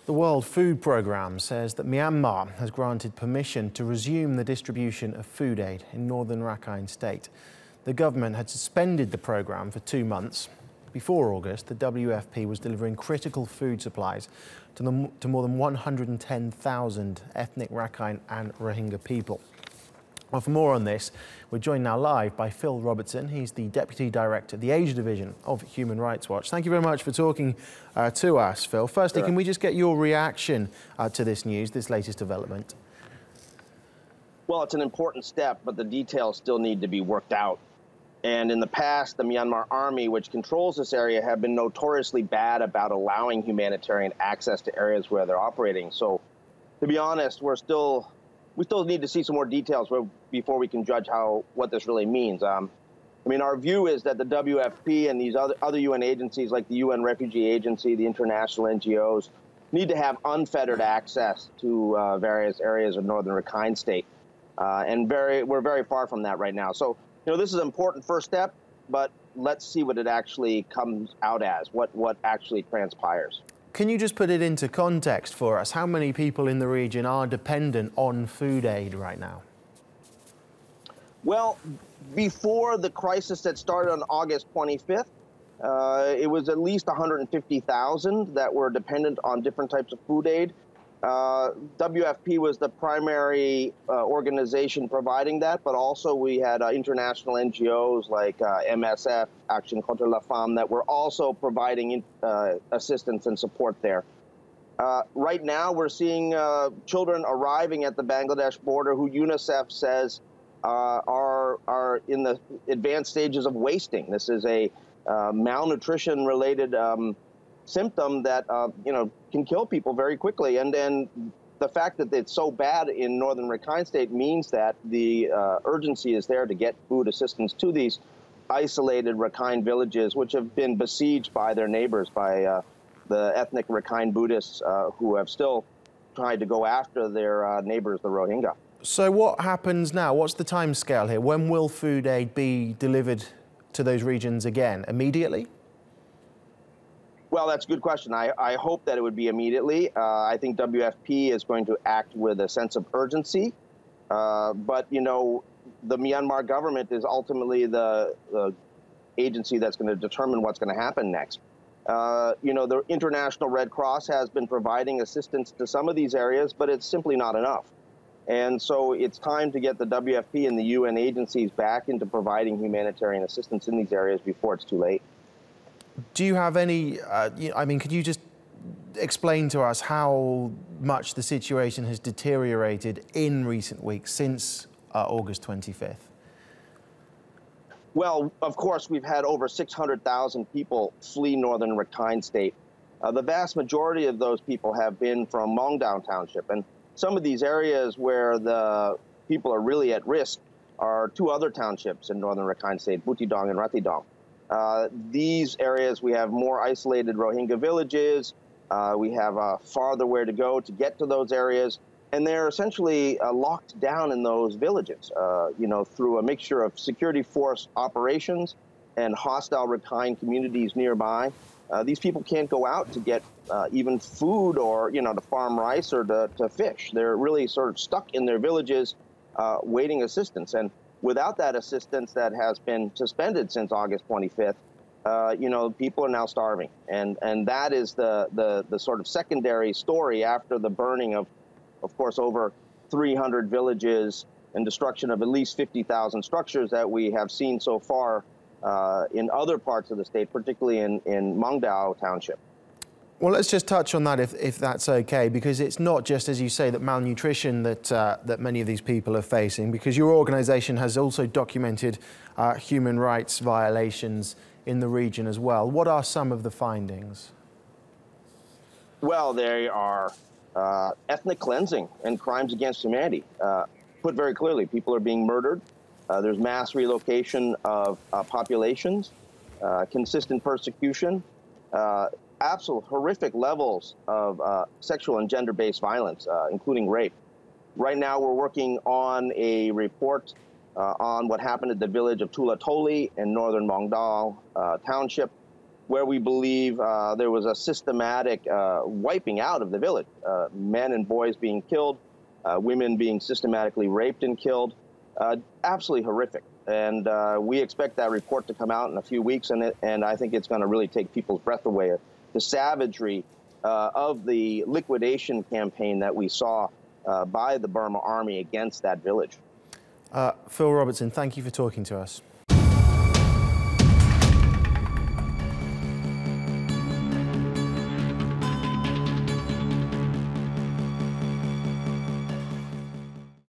The World Food Programme says that Myanmar has granted permission to resume the distribution of food aid in northern Rakhine State. The government had suspended the programme for 2 months. Before August, the WFP was delivering critical food supplies to more than 110,000 ethnic Rakhine and Rohingya people. Well, for more on this, we're joined now live by Phil Robertson. He's the Deputy Director of the Asia Division of Human Rights Watch. Thank you very much for talking to us, Phil. Firstly, Can we just get your reaction to this news, this latest development? Well, it's an important step, but the details still need to be worked out. And in the past, the Myanmar army, which controls this area, have been notoriously bad about allowing humanitarian access to areas where they're operating. So, to be honest, we still need to see some more details before we can judge what this really means. I mean, our view is that the WFP and these other UN agencies like the UN Refugee Agency, the international NGOs, need to have unfettered access to various areas of northern Rakhine State. And we're very far from that right now. So, this is an important first step, but let's see what it actually comes out as, what actually transpires. Can you just put it into context for us? How many people in the region are dependent on food aid right now? Well, before the crisis that started on August 25th, it was at least 150,000 that were dependent on different types of food aid. WFP was the primary organization providing that, but also we had international NGOs like MSF, Action Contre la Femme, that were also providing assistance and support there. Right now, we're seeing children arriving at the Bangladesh border who UNICEF says are in the advanced stages of wasting. This is a malnutrition-related symptom that can kill people very quickly, and the fact that it's so bad in northern Rakhine State means that the urgency is there to get food assistance to these isolated Rakhine villages, which have been besieged by their neighbors, by the ethnic Rakhine Buddhists who have still tried to go after their neighbors, the Rohingya. So what happens now? What's the time scale here? When will food aid be delivered to those regions again? Immediately? Well, that's a good question. I hope that it would be immediately. I think WFP is going to act with a sense of urgency. But, the Myanmar government is ultimately the agency that's going to determine what's going to happen next. The International Red Cross has been providing assistance to some of these areas, but it's simply not enough. And so it's time to get the WFP and the UN agencies back into providing humanitarian assistance in these areas before it's too late. Do you have any, could you just explain to us how much the situation has deteriorated in recent weeks since August 25th? Well, of course, we've had over 600,000 people flee northern Rakhine State. The vast majority of those people have been from Mongdao Township. And some of these areas where the people are really at risk are 2 other townships in northern Rakhine State, Butidong and Ratidong. These areas, we have more isolated Rohingya villages. We have farther where to go to get to those areas. And they're essentially locked down in those villages, through a mixture of security force operations and hostile Rakhine communities nearby. These people can't go out to get even food or, to farm rice or to fish. They're really sort of stuck in their villages waiting assistance. And without that assistance that has been suspended since August 25th, people are now starving. And that is the sort of secondary story after the burning of course, over 300 villages and destruction of at least 50,000 structures that we have seen so far in other parts of the state, particularly in Mongdao Township. Well, let's just touch on that if that's okay, because it's not just, as you say, that malnutrition that many of these people are facing, because your organisation has also documented human rights violations in the region as well. What are some of the findings? Well, they are ethnic cleansing and crimes against humanity. Put very clearly, people are being murdered. There's mass relocation of populations, consistent persecution, absolute horrific levels of sexual and gender-based violence, including rape. Right now, we're working on a report on what happened at the village of Tulatoli in northern Mongdao Township. where we believe there was a systematic wiping out of the village, men and boys being killed, women being systematically raped and killed. Absolutely horrific. And we expect that report to come out in a few weeks, and I think it's going to really take people's breath away. The savagery of the liquidation campaign that we saw by the Burma army against that village. Phil Robertson, thank you for talking to us.